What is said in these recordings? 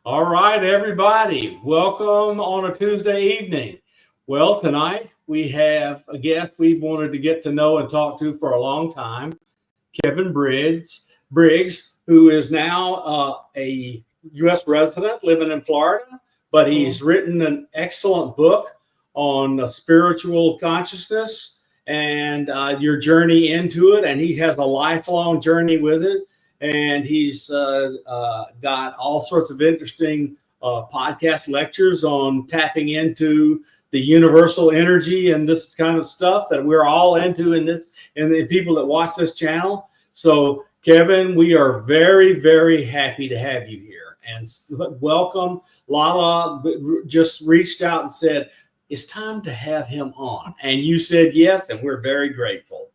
All right, everybody, welcome on a Tuesday evening. Well, tonight we have a guest we've wanted to get to know and talk to for a long time, Kevin Briggs, who is now a U.S. resident living in Florida, but he's written an excellent book on spiritual consciousness and your journey into it, and he has a lifelong journey with it. And he's got all sorts of interesting podcast lectures on tapping into the universal energy and this kind of stuff that we're all into in this, and the people that watch this channel. So, Kevin, we are very, very happy to have you here, and welcome. Lala just reached out and said it's time to have him on, and you said yes, and we're very grateful.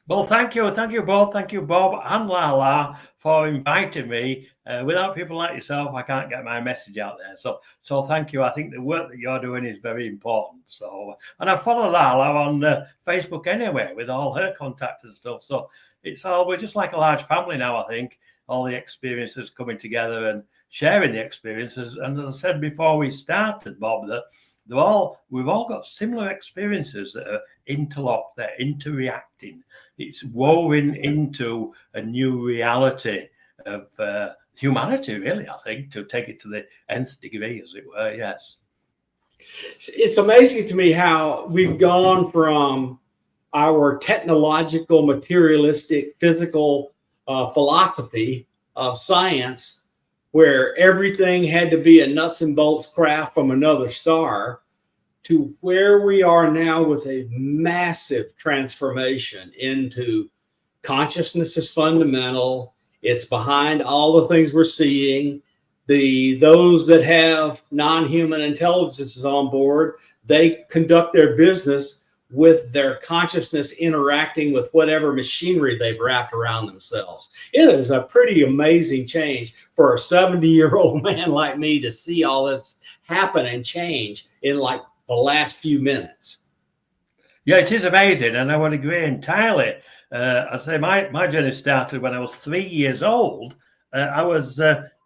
Well, thank you both. Thank you, Bob and Lala, for inviting me. Without people like yourself, I can't get my message out there. So thank you. I think the work that you're doing is very important. So, and I follow Lala on Facebook anyway, with all her contacts and stuff. So we're just like a large family now. I think all the experiences coming together and sharing the experiences. And as I said before we started, Bob, that we've all got similar experiences that are interlocked, they're interreacting. It's woven into a new reality of humanity, really, I think, to take it to the nth degree, as it were, yes. It's amazing to me how we've gone from our technological, materialistic, physical philosophy of science, where everything had to be a nuts and bolts craft from another star, to where we are now with a massive transformation into consciousness is fundamental. It's behind all the things we're seeing. Those that have non-human intelligences on board, they conduct their business with their consciousness interacting with whatever machinery they've wrapped around themselves. It is a pretty amazing change for a 70-year-old man like me to see all this happen and change in like the last few minutes. Yeah, it is amazing, and I would agree entirely. I say my journey started when I was 3 years old. My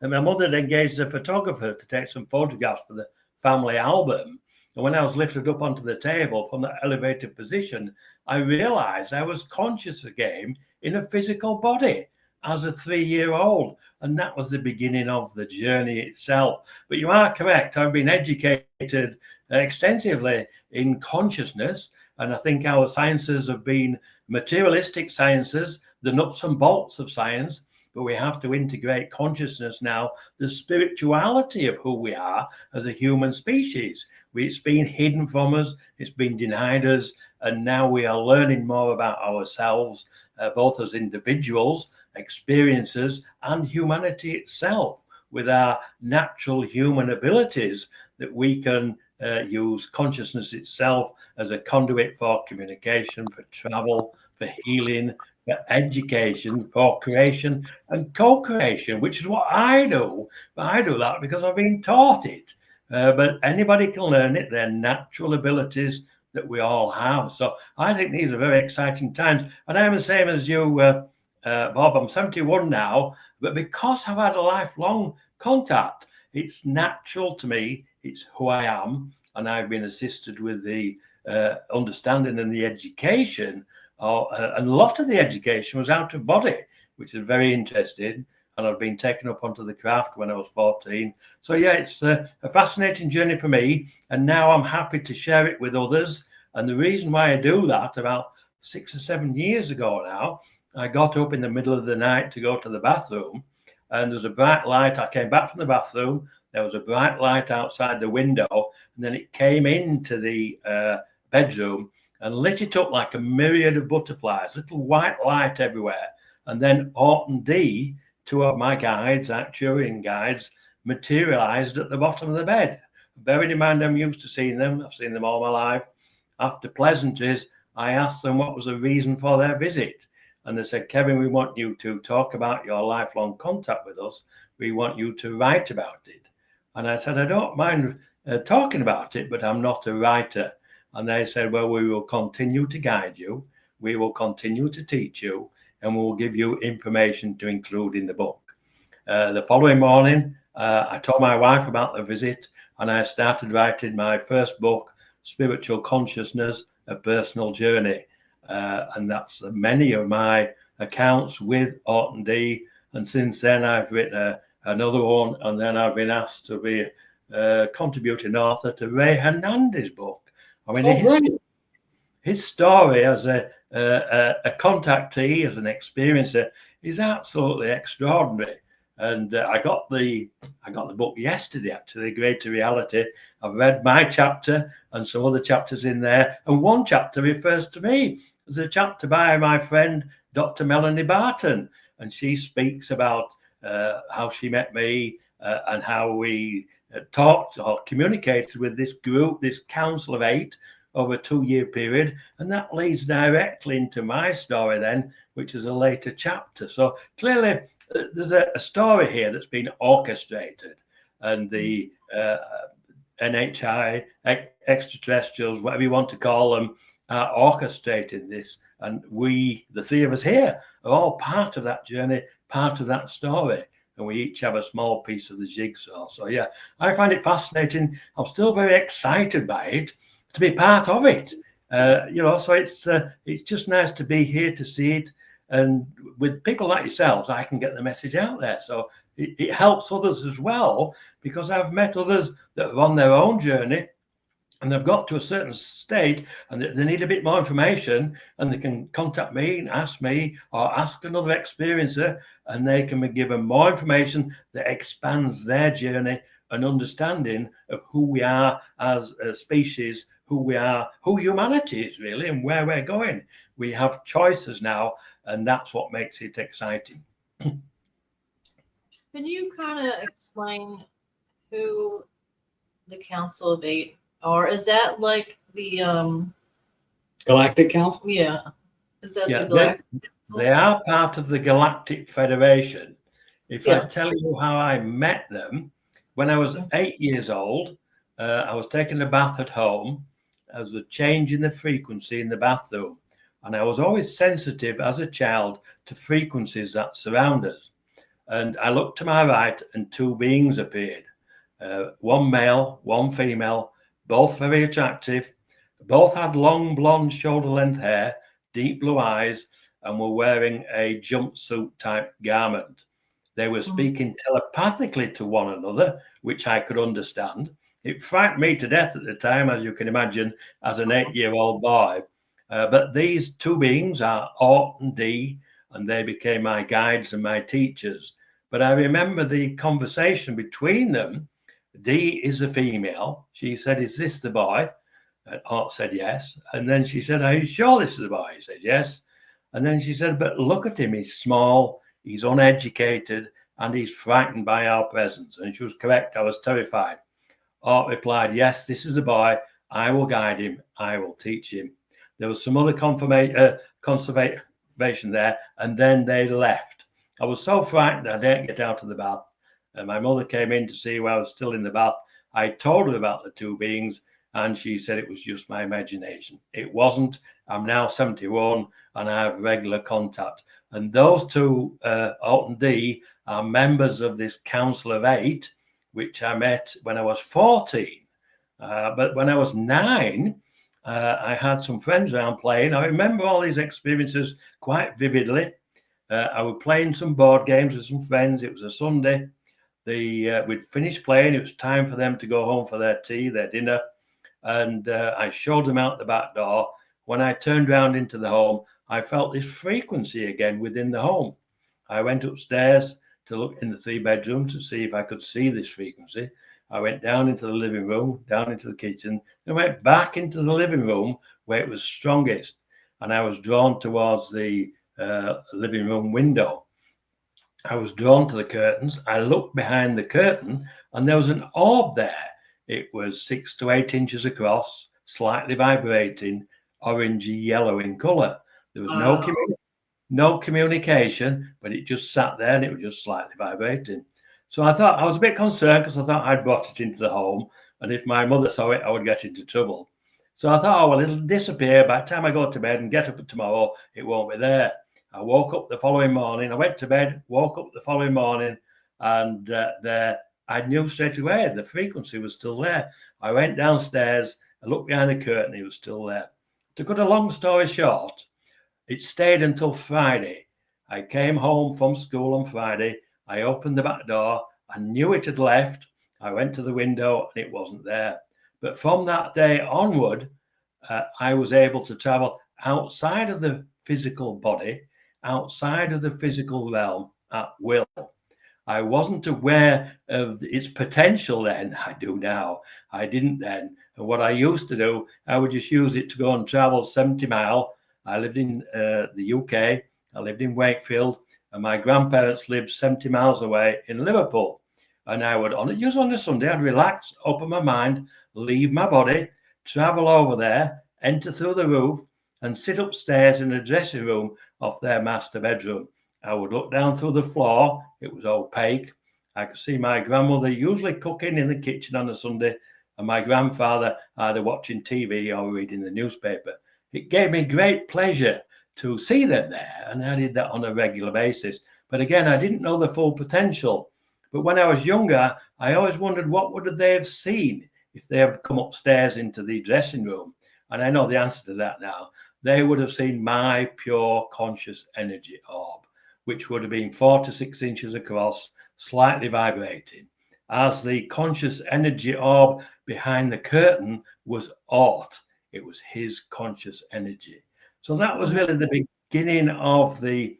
mother had engaged a photographer to take some photographs for the family album. And when I was lifted up onto the table from that elevated position, I realized I was conscious again in a physical body as a 3-year-old. And that was the beginning of the journey itself. But you are correct. I've been educated extensively in consciousness. And I think our sciences have been materialistic sciences, the nuts and bolts of science. But we have to integrate consciousness now, the spirituality of who we are as a human species. It's been hidden from us, it's been denied us, and now we are learning more about ourselves, both as individuals, experiences, and humanity itself, with our natural human abilities that we can use consciousness itself as a conduit for communication, for travel, for healing, for education, for creation and co-creation, which is what I do. But I do that because I've been taught it. But anybody can learn it. They're natural abilities that we all have. So I think these are very exciting times. And I'm the same as you, Bob. I'm 71 now. But because I've had a lifelong contact, it's natural to me. It's who I am. And I've been assisted with the understanding and the education. And a lot of the education was out of body, which is very interesting. And I've been taken up onto the craft when I was 14. So, yeah, it's a fascinating journey for me. And now I'm happy to share it with others. And the reason why I do that, about 6 or 7 years ago now, I got up in the middle of the night to go to the bathroom. And there's a bright light. I came back from the bathroom. There was a bright light outside the window. And then it came into the bedroom and lit it up like a myriad of butterflies, little white light everywhere. And then Orton D, 2 of my guides, Arcturian guides, materialized at the bottom of the bed. Bearing in mind I'm used to seeing them. I've seen them all my life. After pleasantries, I asked them what was the reason for their visit. And they said, Kevin, we want you to talk about your lifelong contact with us. We want you to write about it. And I said, I don't mind talking about it, but I'm not a writer. And they said, well, we will continue to guide you. We will continue to teach you, and we will give you information to include in the book. The following morning, I told my wife about the visit, and I started writing my first book, Spiritual Consciousness, A Personal Journey. And that's many of my accounts with Orton D. And since then, I've written another one, and then I've been asked to be a contributing author to Ray Hernandez's book. I mean, his story as a contactee, as an experiencer, is absolutely extraordinary. And I got the book yesterday, actually, Greater Reality. I've read my chapter and some other chapters in there. And one chapter refers to me. There's a chapter by my friend, Dr. Melanie Barton. And she speaks about how she met me and how we talked or communicated with this group, this Council of 8, over a 2-year period. And that leads directly into my story then, which is a later chapter. So clearly, there's a story here that's been orchestrated, and the NHI, extraterrestrials, whatever you want to call them, are orchestrating this. And we, the three of us here, are all part of that journey, part of that story. And we each have a small piece of the jigsaw. So, yeah, I find it fascinating. I'm still very excited by it, to be part of it. So it's just nice to be here to see it. And with people like yourselves, I can get the message out there. So it helps others as well, because I've met others that are on their own journey and they've got to a certain state and they need a bit more information, and they can contact me and ask me or ask another experiencer, and they can be given more information that expands their journey and understanding of who we are as a species, who we are, who humanity is really, and where we're going. We have choices now, and that's what makes it exciting. Can you kind of explain who the Council of 8 are? Is that like the Galactic Council? Yeah. Is that the Galactic? They are part of the Galactic Federation. If I tell you how I met them, when I was 8 years old, I was taking a bath at home. There was a change in the frequency in the bathroom. And I was always sensitive as a child to frequencies that surround us. And I looked to my right and 2 beings appeared. One male, one female, both very attractive. Both had long blonde shoulder length hair, deep blue eyes, and were wearing a jumpsuit type garment. They were speaking telepathically to one another, which I could understand. It frightened me to death at the time, as you can imagine, as an 8-year-old boy. But these 2 beings are Orton D, and they became my guides and my teachers. But I remember the conversation between them. D is a female. She said, "Is this the boy?" And Ort said, "Yes." And then she said, "Are you sure this is the boy?" He said, "Yes." And then she said, "But look at him. He's small, he's uneducated, and he's frightened by our presence." And she was correct. I was terrified. Ort replied, "Yes, this is the boy. I will guide him. I will teach him." There was some other conservation there, and then they left. I was so frightened I didn't get out of the bath. And my mother came in to see why I was still in the bath. I told her about the 2 beings, and she said it was just my imagination. It wasn't. I'm now 71, and I have regular contact. And those 2, Orton D, are members of this Council of 8, which I met when I was 14. But when I was 9, I had some friends around playing. I remember all these experiences quite vividly. I was playing some board games with some friends. It was a Sunday. We'd finished playing. It was time for them to go home for their tea, their dinner. And I showed them out the back door. When I turned round into the home, I felt this frequency again within the home. I went upstairs to look in the 3 bedrooms to see if I could see this frequency. I went down into the living room, down into the kitchen, and went back into the living room where it was strongest. And I was drawn towards the living room window. I was drawn to the curtains. I looked behind the curtain, and there was an orb there. It was 6 to 8 inches across, slightly vibrating, orangey yellow in color. There was no communication, but it just sat there and it was just slightly vibrating. So I was a bit concerned because I thought I'd brought it into the home, and if my mother saw it, I would get into trouble. So I thought, oh, well, it'll disappear. By the time I go to bed and get up tomorrow, it won't be there. I woke up the following morning. I went to bed, woke up the following morning, and there I knew straight away the frequency was still there. I went downstairs, I looked behind the curtain, it was still there. To cut a long story short, it stayed until Friday. I came home from school on Friday. I opened the back door. I knew it had left. I went to the window and it wasn't there. But from that day onward, I was able to travel outside of the physical body, outside of the physical realm at will. I wasn't aware of its potential then. I do now. I didn't then. And what I used to do, I would just use it to go and travel 70 miles. I lived in the UK. I lived in Wakefield, and my grandparents lived 70 miles away in Liverpool. And I would, usually on a Sunday, I'd relax, open my mind, leave my body, travel over there, enter through the roof, and sit upstairs in the dressing room of their master bedroom. I would look down through the floor. It was opaque. I could see my grandmother usually cooking in the kitchen on a Sunday, and my grandfather either watching TV or reading the newspaper. It gave me great pleasure to see them there, and I did that on a regular basis. But again, I didn't know the full potential. But when I was younger, I always wondered what would they have seen if they had come upstairs into the dressing room. And I know the answer to that now. They would have seen my pure conscious energy orb, which would have been 4 to 6 inches across, slightly vibrating, as the conscious energy orb behind the curtain was Ort. It was his conscious energy. So that was really the beginning of the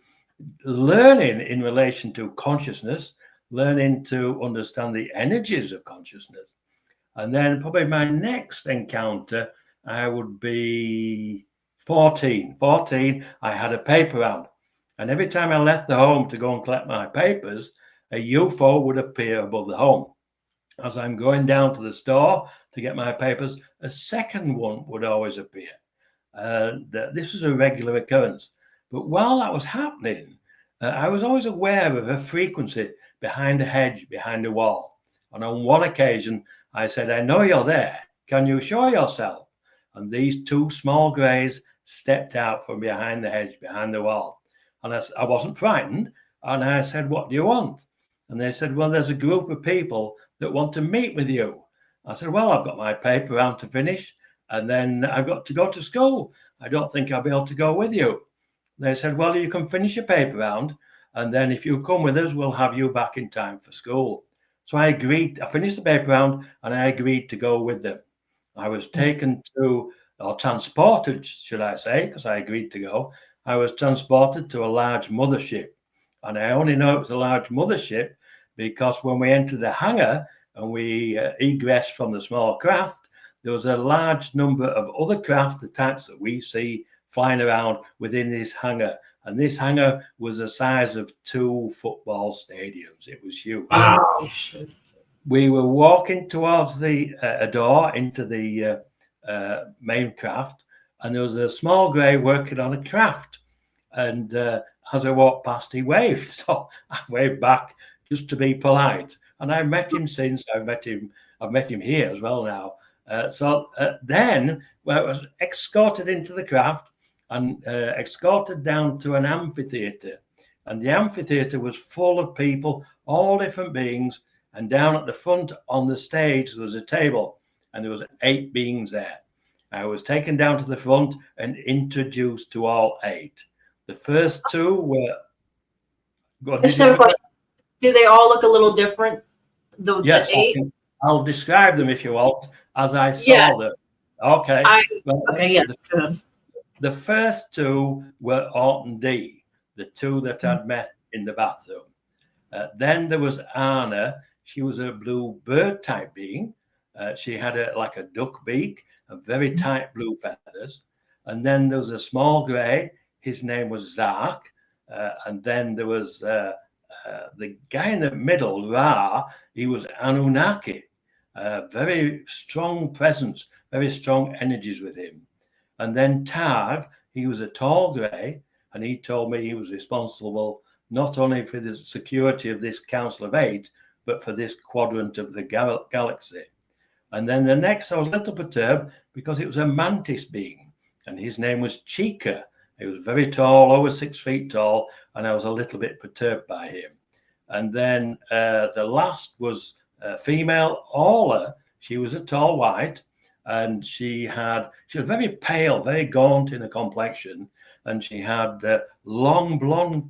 learning in relation to consciousness, learning to understand the energies of consciousness. And then probably my next encounter, I would be 14. 14, I had a paper round. And every time I left the home to go and collect my papers, a UFO would appear above the home. As I'm going down to the store to get my papers, a second one would always appear. This was a regular occurrence. But while that was happening, I was always aware of a frequency behind a hedge, behind a wall. And on one occasion, I said, I know you're there. Can you show yourself? And these two small greys stepped out from behind the hedge, behind the wall. And I wasn't frightened. And I said, what do you want? And they said, well, there's a group of people that want to meet with you. I said, well, I've got my paper round to finish, and then I've got to go to school. I don't think I'll be able to go with you. They said, well, you can finish your paper round, and then if you come with us, we'll have you back in time for school. So I agreed. I finished the paper round, and I agreed to go with them. I was taken to, or transported, should I say, because I agreed to go. I was transported to a large mothership. And I only know it was a large mothership because when we entered the hangar and we egressed from the small craft, there was a large number of other craft, the types that we see flying around within this hangar. And this hangar was the size of 2 football stadiums. It was huge. Wow. We were walking towards a door into the main craft, and there was a small grey working on a craft. And as I walked past, he waved. So I waved back just to be polite. And I've met him since. I've met him here as well now. Then I was escorted into the craft and escorted down to an amphitheatre. And the amphitheatre was full of people, all different beings. And down at the front on the stage, there was a table, and there was 8 beings there. I was taken down to the front and introduced to all 8. The first 2 were. Do they all look a little different? Yes, the 8? I'll describe them if you want, as I saw them. Okay. The first 2 were Orton D, the 2 that I'd met in the bathroom. Then there was Anna. She was a blue bird type being. She had like a duck beak and very tight blue feathers. And then there was a small grey. His name was Zark. And then there was the guy in the middle, Ra. He was Anunnaki. Very strong presence, very strong energies with him. And then Tag, he was a tall grey. And he told me he was responsible not only for the security of this Council of 8, but for this quadrant of the galaxy. And then the next, I was a little perturbed because it was a mantis being, and his name was Chica. He was very tall, over 6 feet tall, and I was a little bit perturbed by him. And then the last was female, Orla. She was a tall white, and she was very pale, very gaunt in her complexion, and she had long blonde.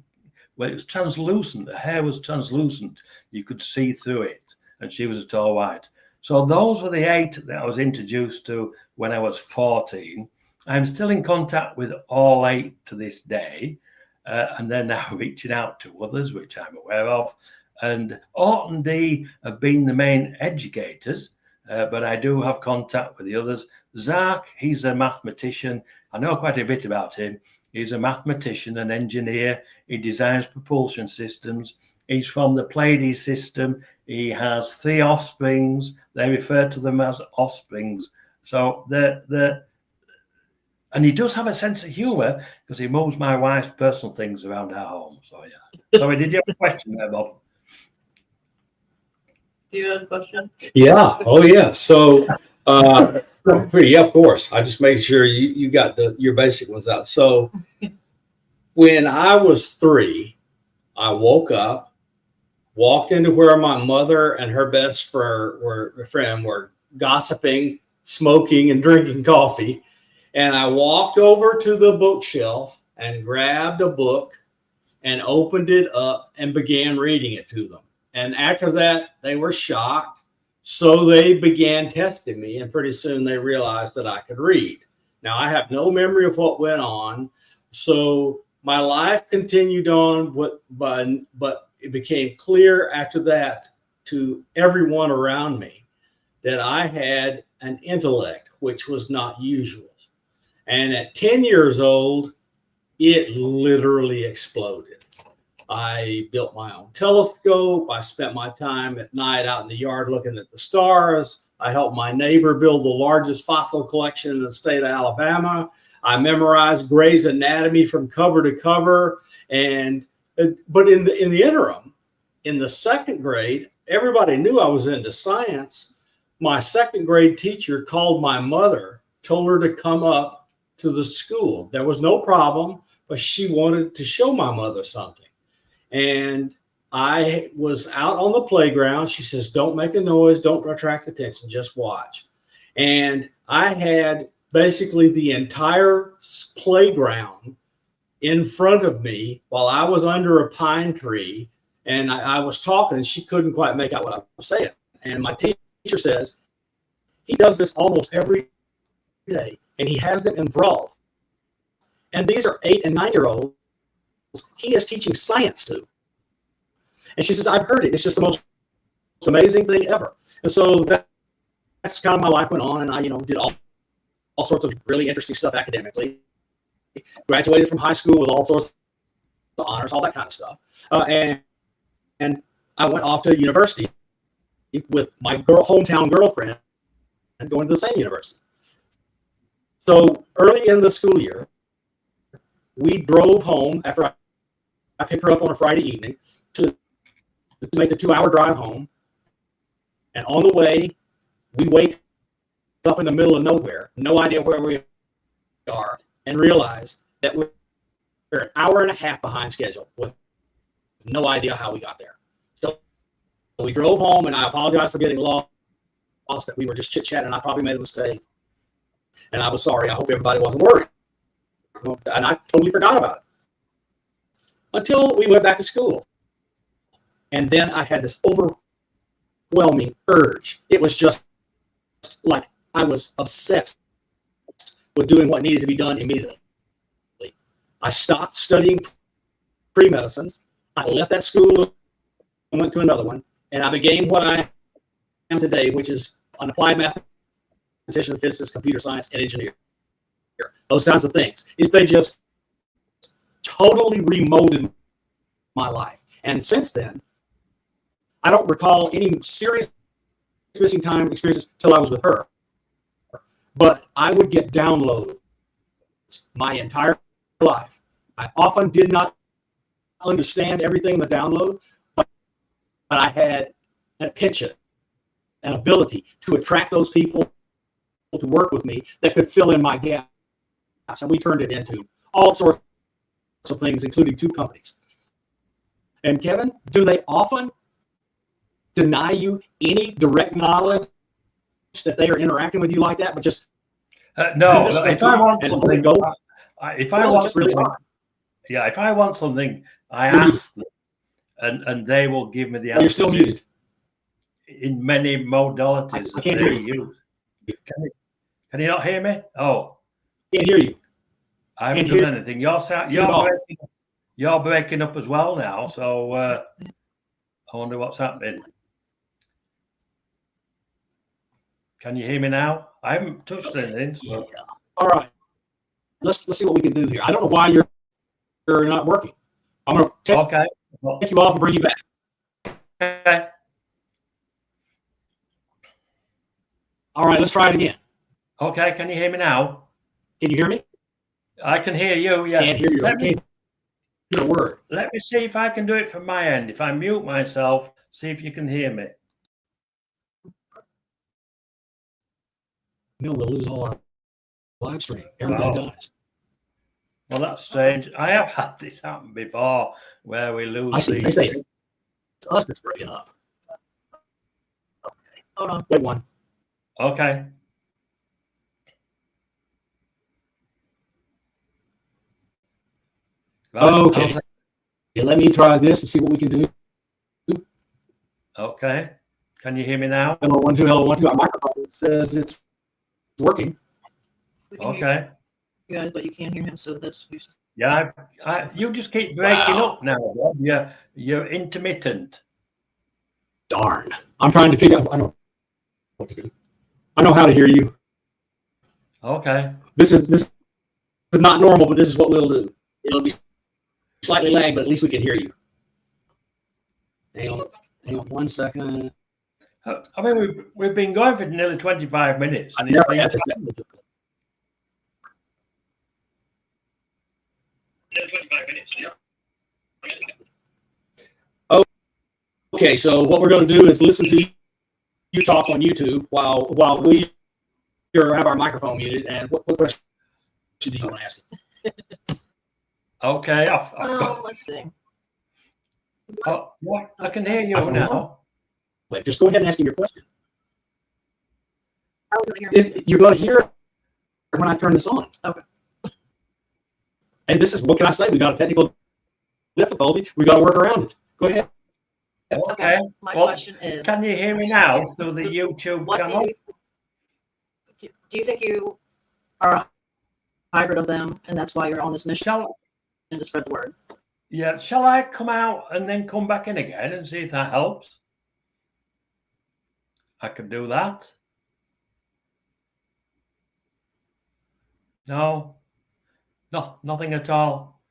Well, it was translucent. The hair was translucent. You could see through it, and she was a tall white. So those were the 8 that I was introduced to when I was 14. I'm still in contact with all 8 to this day, and they're now reaching out to others, which I'm aware of. And Orton D have been the main educators, but I do have contact with the others. Zark, he's a mathematician. I know quite a bit about him. He's a mathematician, an engineer. He designs propulsion systems. He's from the Pleiades system. He has 3 offsprings. They refer to them as offsprings. So and he does have a sense of humor because he moves my wife's personal things around our home. So yeah. Sorry, did you have a question there, Bob? Do you have a question? Yeah. Oh, yeah. So, yeah, of course. I just made sure you got your basic ones out. So, when I was 3, I woke up, walked into where my mother and her best friend were gossiping, smoking, and drinking coffee. And I walked over to the bookshelf and grabbed a book and opened it up and began reading it to them. And after that, they were shocked. So they began testing me, and pretty soon they realized that I could read. Now, I have no memory of what went on. So my life continued on, but it became clear after that to everyone around me that I had an intellect which was not usual. And at 10 years old, it literally exploded. I built my own telescope. I spent my time at night out in the yard looking at the stars. I helped my neighbor build the largest fossil collection in the state of Alabama. I memorized Gray's Anatomy from cover to cover. But in the interim, in the 2nd grade, everybody knew I was into science. My 2nd grade teacher called my mother, told her to come up to the school. There was no problem, but she wanted to show my mother something. And I was out on the playground. She says, don't make a noise, don't attract attention, just watch. And I had basically the entire playground in front of me while I was under a pine tree. And I was talking, and she couldn't quite make out what I was saying. And my teacher says, he does this almost every day, and he has them enthralled. And these are 8 and 9-year-olds he is teaching science to. And she says, I've heard it. It's just the most amazing thing ever. And so that's kind of my life went on, and I, did all sorts of really interesting stuff academically. Graduated from high school with all sorts of honors, all that kind of stuff. And I went off to university with my hometown girlfriend and going to the same university. So early in the school year, we drove home after I picked her up on a Friday evening to make the 2-hour drive home. And on the way, we wake up in the middle of nowhere, no idea where we are, and realize that we're an hour and a half behind schedule with no idea how we got there. So we drove home, and I apologize for getting lost, that we were just chit-chatting. I probably made a mistake, and I was sorry. I hope everybody wasn't worried. And I totally forgot about it until we went back to school. And then I had this overwhelming urge. It was just like I was obsessed with doing what needed to be done immediately. I stopped studying pre-medicine. I left that school and went to another one. And I became what I am today, which is an applied mathematician, physicist, computer science, and engineer. Those kinds of things. They just totally remolded my life. And since then, I don't recall any serious missing time experiences till I was with her. But I would get downloads my entire life. I often did not understand everything in the download, but I had a penchant, an ability to attract those people to work with me that could fill in my gaps. And we turned it into all sorts of things, including 2 companies. And Kevin, do they often deny you any direct knowledge that they are interacting with you like that, but just no. this If I want and let something, it go. if I Well, it's want just really something, hard. yeah, if I want something, I You're muted. ask them, and they will give me the You're answer still muted. in many modalities I that can't they hear you. use. Can you not hear me? Oh, Can't hear you. I haven't Can't done anything. You're breaking up as well now. So I wonder what's happening. Can you hear me now? I haven't touched anything. So. Yeah. All right. Let's see what we can do here. I don't know why you're not working. I'm going to take you off and bring you back. Okay. All right. Let's try it again. Okay. Can you hear me now? Can you hear me? I can hear you. Yeah. Can't hear you. Can't hear a word. Let me see if I can do it from my end. If I mute myself, see if you can hear me. We'll lose all our live stream. Everything does. Well, that's strange. I have had this happen before where we lose. I see. They say it's us that's breaking up. Okay. Hold on. Wait one. Okay. Right. Okay. Yeah, let me try this and see what we can do. Okay. Can you hear me now? Hello, 1 2. Hello, 1 2. Our microphone says it's working. We can hear Okay. you guys, but you can't hear him. So that's Yeah. You just keep breaking up now, Bob. You're intermittent. Darn. I'm trying to figure out. I don't know what to do. I know how to hear you. Okay. This is not normal, but this is what we'll do. It'll be slightly lagged, but at least we can hear you. Hang on 1 second. I mean, we've been going for nearly 25 minutes. I've never had this. Oh, okay. So what we're going to do is listen to you talk on YouTube while we have our microphone muted. And what question do you want to ask? Okay. let's see. Oh, I can hear you now. But just go ahead and ask him your question. How are we gonna hear him? You're going to hear it when I turn this on. Okay. And this is, what can I say? We got a technical difficulty. We got to work around it. Go ahead. Okay. My Well, question is, can you hear me now through the YouTube what channel? do you think you are a hybrid of them, and that's why you're on this mission to spread the word? Yeah. Shall I come out and then come back in again and see if that helps? I can do that. No, nothing at all.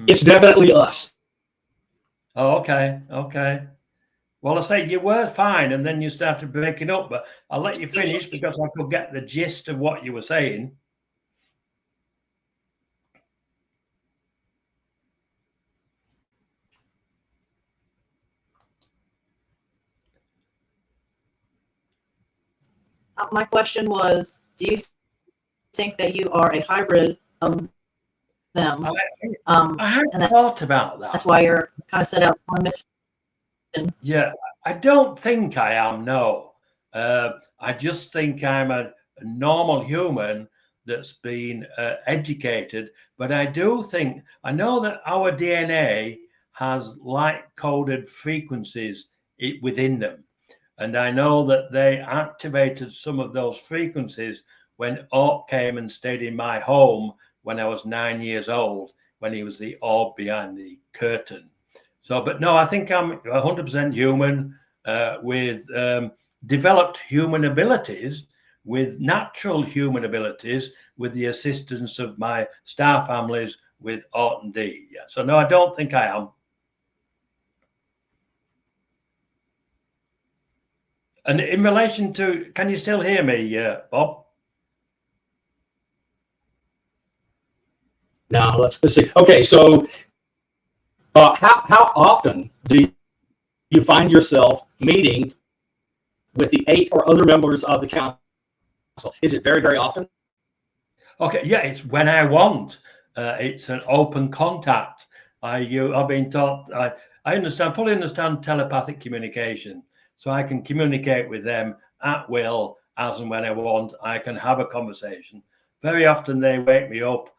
It's definitely us. Oh, okay. Well, I say you were fine, and then you started breaking up, but I'll let you finish because I could get the gist of what you were saying. My question was, do you think that you are a hybrid of them? I hadn't thought about that. That's why you're kind of set out on a mission. Yeah, I don't think I am, no. I just think I'm a normal human that's been educated. But I do think, I know that our DNA has light-coded frequencies within them. And I know that they activated some of those frequencies when Orc came and stayed in my home when I was 9 years old, when he was the orb behind the curtain. So, but no, I think I'm 100% human with developed human abilities, with natural human abilities, with the assistance of my star families with Orton D. Yeah. So no, I don't think I am. And in relation to, can you still hear me, Bob? Now let's see. Okay, so how often do you find yourself meeting with the 8 or other members of the council? Is it very, very often? Okay, yeah, it's when I want. It's an open contact. I've been taught. I fully understand telepathic communication. So I can communicate with them at will, as and when I want. I can have a conversation. Very often they wake me up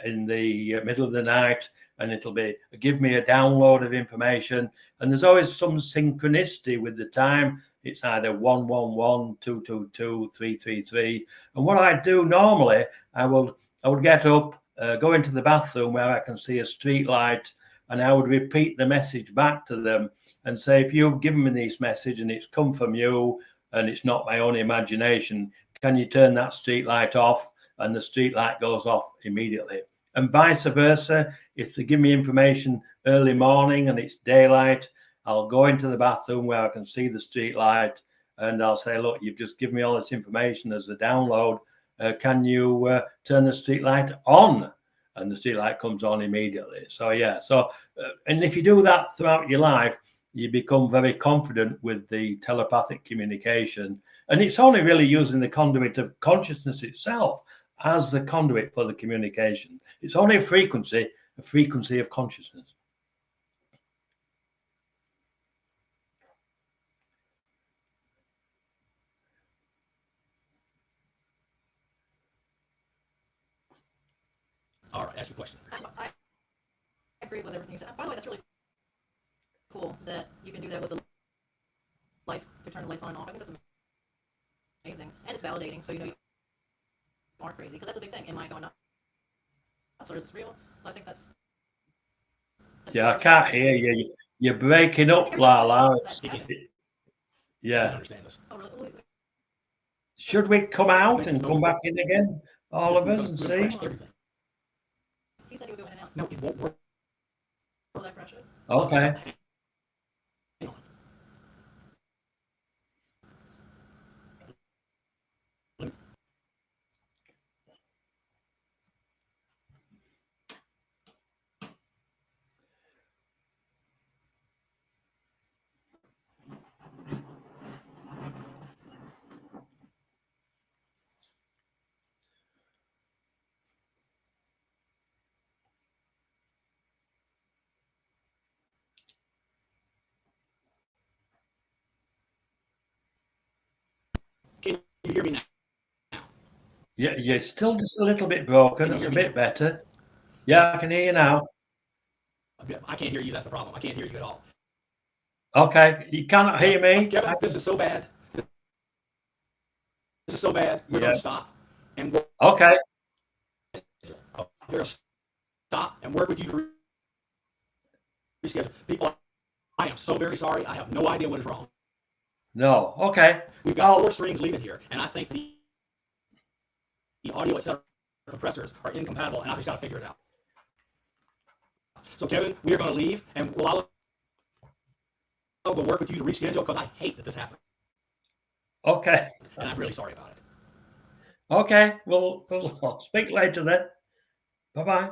in the middle of the night, and it'll give me a download of information. And there's always some synchronicity with the time. It's either 111, 222, 333. And what I do normally, I would get up, go into the bathroom where I can see a street light, and I would repeat the message back to them and say, if you've given me this message and it's come from you and it's not my own imagination, can you turn that street light off? And the street light goes off immediately. And vice versa, if they give me information early morning and it's daylight, I'll go into the bathroom where I can see the street light, and I'll say, look, you've just given me all this information as a download. Can you turn the street light on? And the street light comes on immediately. So yeah, and if you do that throughout your life, you become very confident with the telepathic communication. And it's only really using the conduit of consciousness itself as the conduit for the communication. It's only a frequency of consciousness. All right, ask your question. I agree with everything you said. By the way, that's really cool that you can do that with the lights, to turn the lights on and off. I think that's amazing. And it's validating, so you know you aren't crazy. Because that's a big thing. Am I going nuts or is this real? So I think that's yeah, I can't hear you. You're breaking up, Lala. Yeah. I understand this. Oh, really? Should we come out and come back in again, all of us, and see? He said he would go in and out. No, it won't work. Will that crash it? Okay. Hang on. Can you hear me now? Yeah, you're still just a little bit broken. It's a bit better. Yeah, I can hear you now. I can't hear you. That's the problem. I can't hear you at all. Okay, you cannot hear me. Kevin, this is so bad. This is so bad. We're going to stop and work. Okay. We're going to stop and work with you to reschedule. People, I am so very sorry. I have no idea what is wrong. No. Okay. We've got 4 strings leaving here, and I think the audio, etc., compressors are incompatible, and I've just got to figure it out. So, Kevin, we are going to leave, and I'll work with you to reschedule because I hate that this happened. Okay. And I'm really sorry about it. Okay. We'll speak later then. Bye-bye.